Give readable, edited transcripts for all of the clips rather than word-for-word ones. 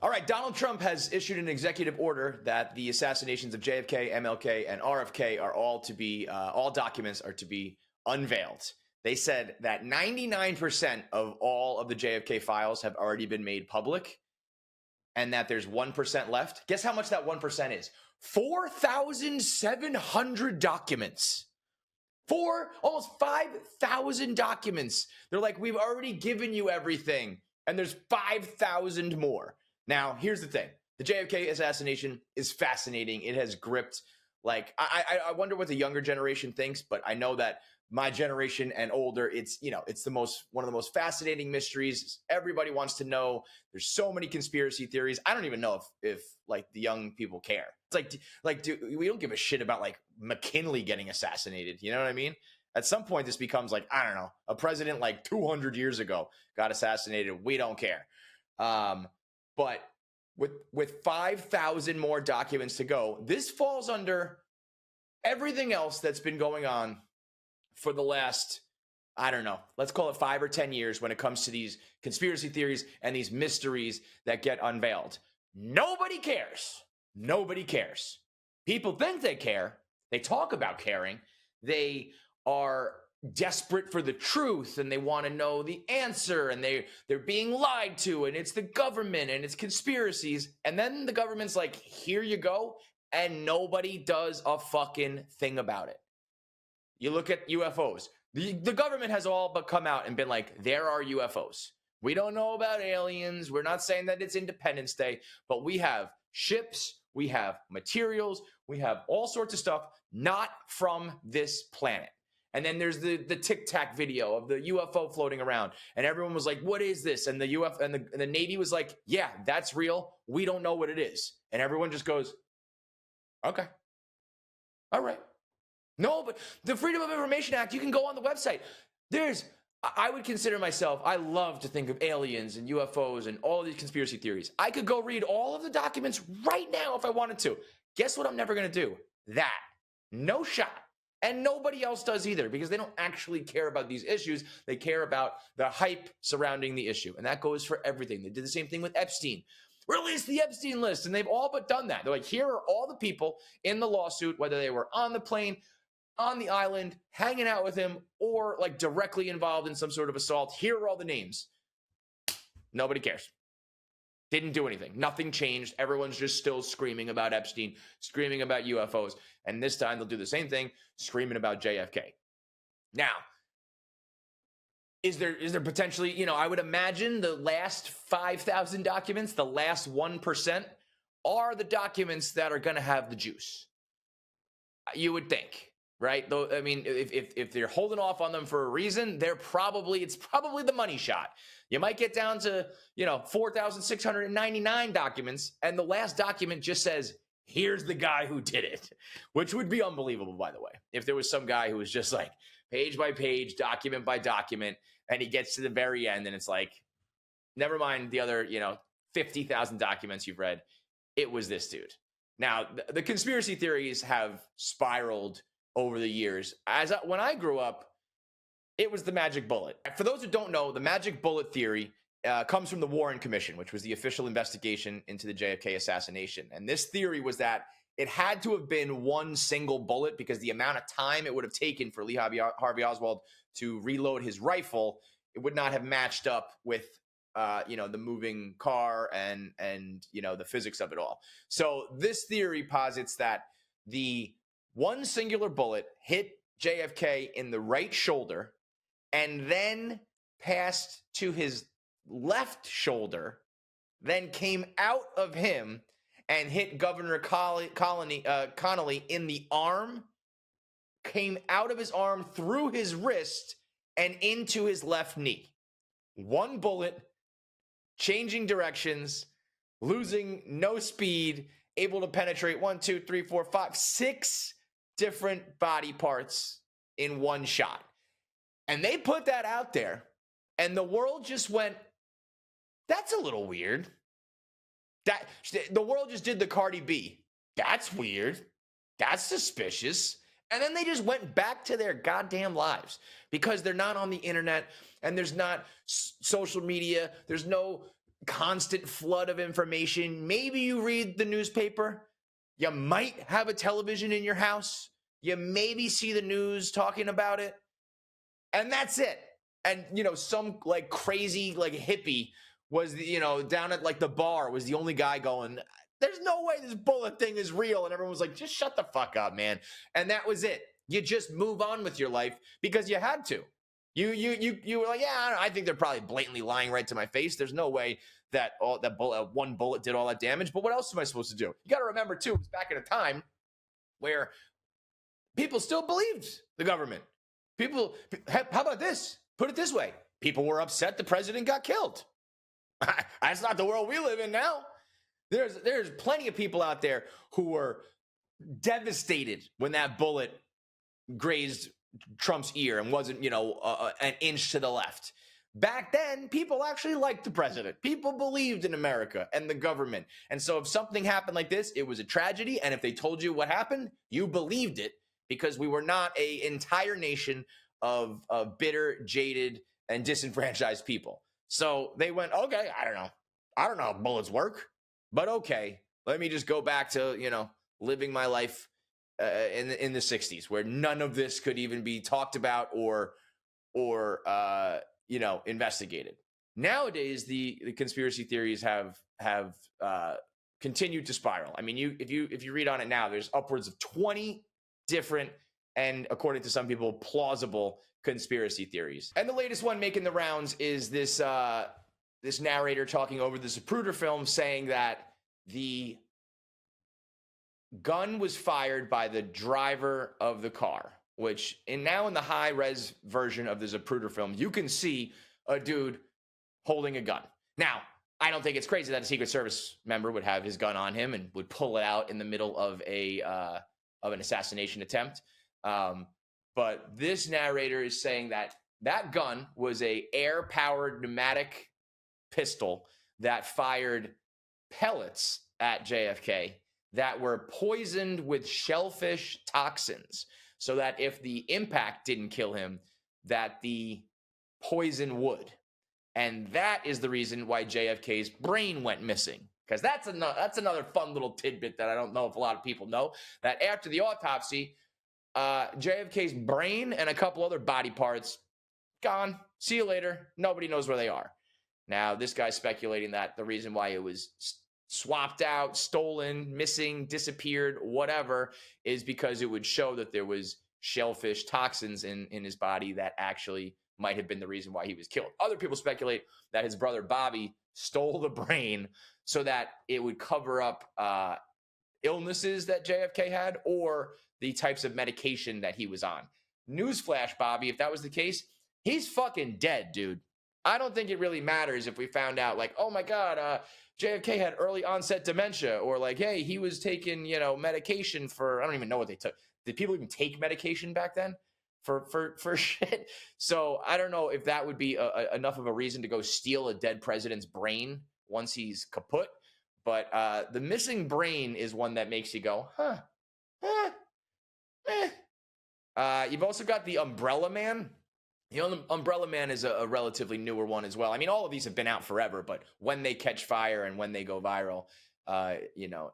All right, Donald Trump has issued an executive order that the assassinations of JFK, MLK, and RFK are all documents are to be unveiled. They said that 99% of all of the JFK files have already been made public and that there's 1% left. Guess how much that 1% is? 4,700 documents. Almost 5,000 documents. They're like, we've already given you everything, and there's 5,000 more. Now, here's the thing. The JFK assassination is fascinating. It has gripped, like, I wonder what the younger generation thinks, but I know that my generation and older, it's one of the most fascinating mysteries. Everybody wants to know. There's so many conspiracy theories. I don't even know if like the young people care. It's like dude, we don't give a shit about like McKinley getting assassinated. You know what I mean? At some point, this becomes like, I don't know, a president like 200 years ago got assassinated. We don't care. But with 5,000 more documents to go, this falls under everything else that's been going on for the last, I don't know, let's call it 5 or 10 years when it comes to these conspiracy theories and these mysteries that get unveiled. Nobody cares. Nobody cares. People think they care. They talk about caring. They are desperate for the truth and they want to know the answer, and they're being lied to, and it's the government and it's conspiracies. And then the government's like, here you go. And nobody does a fucking thing about it. You look at UFOs. The government has all but come out and been like, there are UFOs. We don't know about aliens. We're not saying that it's Independence Day, but we have ships, we have materials, we have all sorts of stuff not from this planet. And then there's the Tic Tac video of the UFO floating around, and everyone was like, what is this? And the UFO and the Navy was like, yeah, that's real. We don't know what it is. And everyone just goes, okay, all right. No, but the Freedom of Information Act, you can go on the website. I would consider myself, I love to think of aliens and UFOs and all these conspiracy theories. I could go read all of the documents right now if I wanted to. Guess what I'm never going to do? That. No shot. And nobody else does either, because they don't actually care about these issues. They care about the hype surrounding the issue. And that goes for everything. They did the same thing with Epstein. Release the Epstein list. And they've all but done that. They're like, here are all the people in the lawsuit, whether they were on the plane, on the island, hanging out with him, or like directly involved in some sort of assault. Here are all the names. Nobody cares. Didn't do anything. Nothing changed. Everyone's just still screaming about Epstein, screaming about UFOs. And this time they'll do the same thing, screaming about JFK. Now, is there potentially, I would imagine the last 5,000 documents, the last 1% are the documents that are going to have the juice. You would think. Right? Though, I mean, if they're holding off on them for a reason, it's probably the money shot. You might get down to, 4,699 documents, and the last document just says, here's the guy who did it, which would be unbelievable, by the way. If there was some guy who was just like page by page, document by document, and he gets to the very end and it's like, never mind the other, 50,000 documents you've read. It was this dude. Now, the conspiracy theories have spiraled over the years. When I grew up, it was the magic bullet. For those who don't know, the magic bullet theory comes from the Warren Commission, which was the official investigation into the JFK assassination. And this theory was that it had to have been one single bullet, because the amount of time it would have taken for Lee Harvey Oswald to reload his rifle, it would not have matched up with the moving car and the physics of it all. So this theory posits that the one singular bullet hit JFK in the right shoulder and then passed to his left shoulder, then came out of him and hit Governor Connolly in the arm, came out of his arm through his wrist and into his left knee. One bullet, changing directions, losing no speed, able to penetrate 1, 2, 3, 4, 5, 6 different body parts in one shot. And they put that out there, and the world just went, that's a little weird. The world just did the Cardi B. That's weird. That's suspicious. And then they just went back to their goddamn lives, because they're not on the internet, and there's not social media. There's no constant flood of information. Maybe you read the newspaper. You might have a television in your house. You maybe see the news talking about it. And that's it. And, some like crazy like hippie was, down at like the bar was the only guy going, there's no way this bullet thing is real. And everyone was like, just shut the fuck up, man. And that was it. You just move on with your life because you had to. You were like, yeah, I think they're probably blatantly lying right to my face. There's no way that one bullet did all that damage. But what else am I supposed to do? You got to remember too, it was back in a time where people still believed the government. How about this? Put it this way. People were upset the president got killed. That's not the world we live in now. There's plenty of people out there who were devastated when that bullet grazed Trump's ear and wasn't, an inch to the left. Back then, people actually liked the president. People believed in America and the government. And so if something happened like this, it was a tragedy. And if they told you what happened, you believed it because we were not an entire nation of bitter, jaded, and disenfranchised people. So they went, okay, I don't know how bullets work, but okay, let me just go back to, living my life in the 60s where none of this could even be talked about or investigated. Nowadays, the conspiracy theories have continued to spiral. I mean, if you read on it now, there's upwards of 20 different and, according to some people, plausible conspiracy theories. And the latest one making the rounds is this narrator talking over the Zapruder film saying that the gun was fired by the driver of the car, which now in the high-res version of the Zapruder film, you can see a dude holding a gun. Now, I don't think it's crazy that a Secret Service member would have his gun on him and would pull it out in the middle of an assassination attempt. But this narrator is saying that gun was a air-powered pneumatic pistol that fired pellets at JFK that were poisoned with shellfish toxins, so that if the impact didn't kill him, that the poison would. And that is the reason why JFK's brain went missing. Because that's another fun little tidbit that I don't know if a lot of people know, that after the autopsy, JFK's brain and a couple other body parts, gone. See you later. Nobody knows where they are. Now, this guy's speculating that the reason why it was swapped out, stolen, missing, disappeared, whatever, is because it would show that there was shellfish toxins in his body that actually might have been the reason why he was killed. Other people speculate that his brother Bobby stole the brain so that it would cover up illnesses that JFK had or the types of medication that he was on. Newsflash, Bobby, if that was the case, he's fucking dead, dude. I don't think it really matters if we found out, like, oh my God, JFK had early onset dementia, or like, hey, he was taking, medication for, I don't even know what they took. Did people even take medication back then for shit? So I don't know if that would be enough of a reason to go steal a dead president's brain once he's kaput. But the missing brain is one that makes you go, You've also got the Umbrella Man. The Umbrella Man is a relatively newer one as well. I mean, all of these have been out forever, but when they catch fire and when they go viral,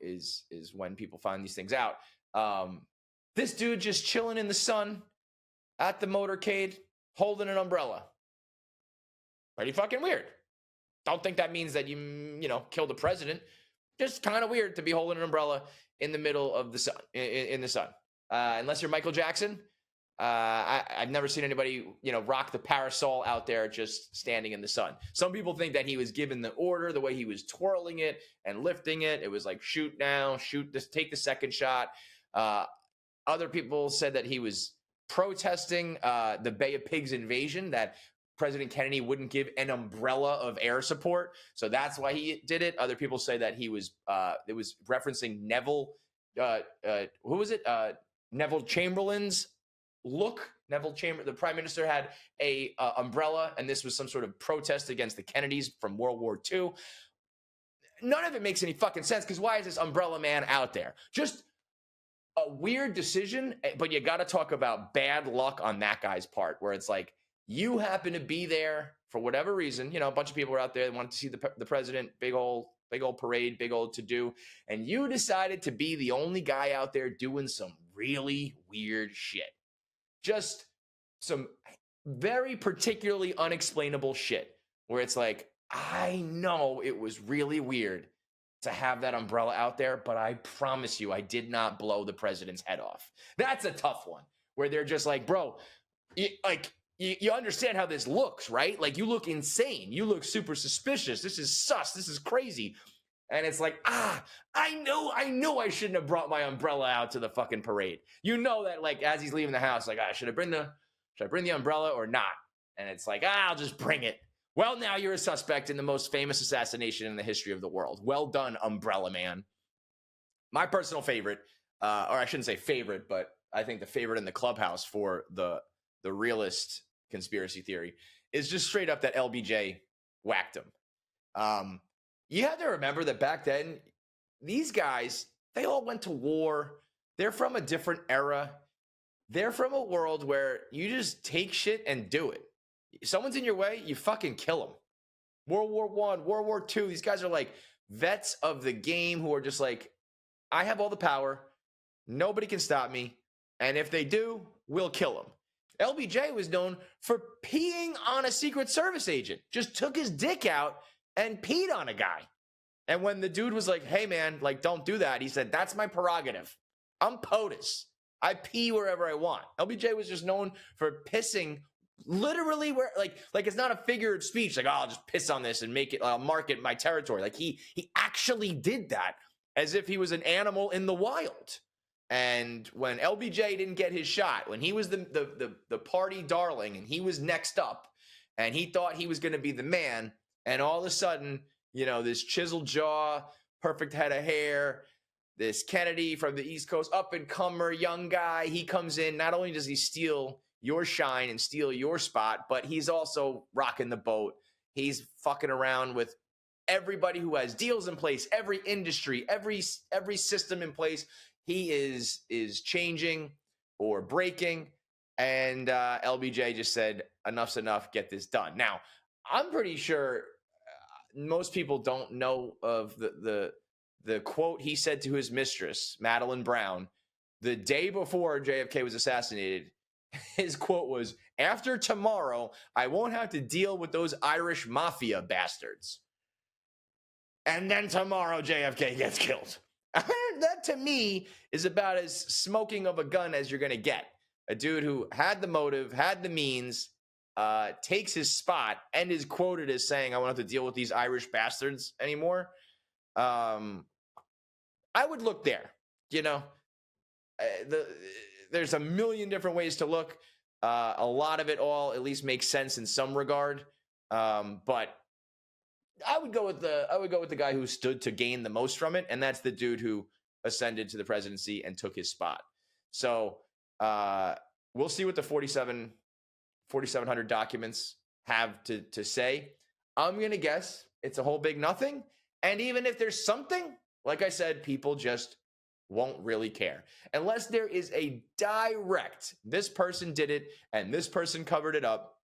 is when people find these things out. This dude just chilling in the sun at the motorcade, holding an umbrella. Pretty fucking weird. Don't think that means that you killed the president. Just kind of weird to be holding an umbrella in the middle of the sun, in the sun. Unless you're Michael Jackson. I've never seen anybody, rock the parasol out there just standing in the sun. Some people think that he was given the order, the way he was twirling it and lifting it. It was like, shoot now, shoot this, take the second shot. Other people said that he was protesting the Bay of Pigs invasion, that President Kennedy wouldn't give an umbrella of air support. So that's why he did it. Other people say that he was, it was referencing Neville, who was it? Neville Chamberlain's look. The prime minister had a umbrella, and this was some sort of protest against the Kennedys from World War II. None of it makes any fucking sense, because why is this Umbrella Man out there? Just a weird decision, but you got to talk about bad luck on that guy's part, where it's like, You happen to be there for whatever reason. You know, a bunch of people were out there that wanted to see the president, big old parade, big old to do. And you decided to be the only guy out there doing some really weird shit. Just some very particularly unexplainable shit where it's like, I know it was really weird to have that umbrella out there, but I promise you, I did not blow the president's head off. That's a tough one where they're just like, bro, you understand how this looks, right? Like, you look insane. You look super suspicious. This is sus. This is crazy. And it's like, I know I shouldn't have brought my umbrella out to the fucking parade. You know that, like, as he's leaving the house, like, should I bring the umbrella or not? And it's like, I'll just bring it. Well, now you're a suspect in the most famous assassination in the history of the world. Well done, Umbrella Man. My personal favorite, or I shouldn't say favorite, but I think the favorite in the clubhouse for the realist conspiracy theory is just straight up that LBJ whacked him. You have to remember that back then, these guys, they all went to war. They're from a different era. They're from a world where you just take shit and do it. Someone's in your way, you fucking kill them. World War I, World War II, these guys are like vets of the game who are just like, I have all the power. Nobody can stop me. And if they do, we'll kill them. LBJ was known for peeing on a Secret Service agent. Just took his dick out and peed on a guy. And when the dude was like, hey man, like, don't do that, he said, that's my prerogative. I'm POTUS. I pee wherever I want. LBJ was just known for pissing literally where, like it's not a figure of speech, like, oh, I'll just piss on this and make it, mark it my territory. Like, he actually did that as if he was an animal in the wild. And when LBJ didn't get his shot, when he was the party darling and he was next up and he thought he was going to be the man, and all of a sudden, you know, this chiseled jaw, perfect head of hair, this Kennedy from the East Coast, up and comer, young guy, he comes in. Not only does he steal your shine and steal your spot, but he's also rocking the boat. He's fucking around with everybody who has deals in place, every industry, every system in place. He is changing or breaking, and LBJ just said, enough's enough, get this done. Now, I'm pretty sure most people don't know of the quote he said to his mistress, Madeline Brown, the day before JFK was assassinated. His quote was, after tomorrow, I won't have to deal with those Irish mafia bastards. And then tomorrow, JFK gets killed. That, to me, is about as smoking of a gun as you're going to get. A dude who had the motive, had the means, takes his spot, and is quoted as saying, I won't have to deal with these Irish bastards anymore. I would look there. You know, there's a million different ways to look. A lot of it all at least makes sense in some regard. But I would go with the guy who stood to gain the most from it, and that's the dude who ascended to the presidency and took his spot. So we'll see what the 4,700 documents have to say. I'm going to guess it's a whole big nothing. And even if there's something, like I said, people just won't really care. Unless there is a direct, this person did it and this person covered it up,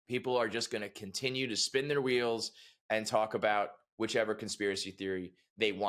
people are just going to continue to spin their wheels and talk about whichever conspiracy theory they want.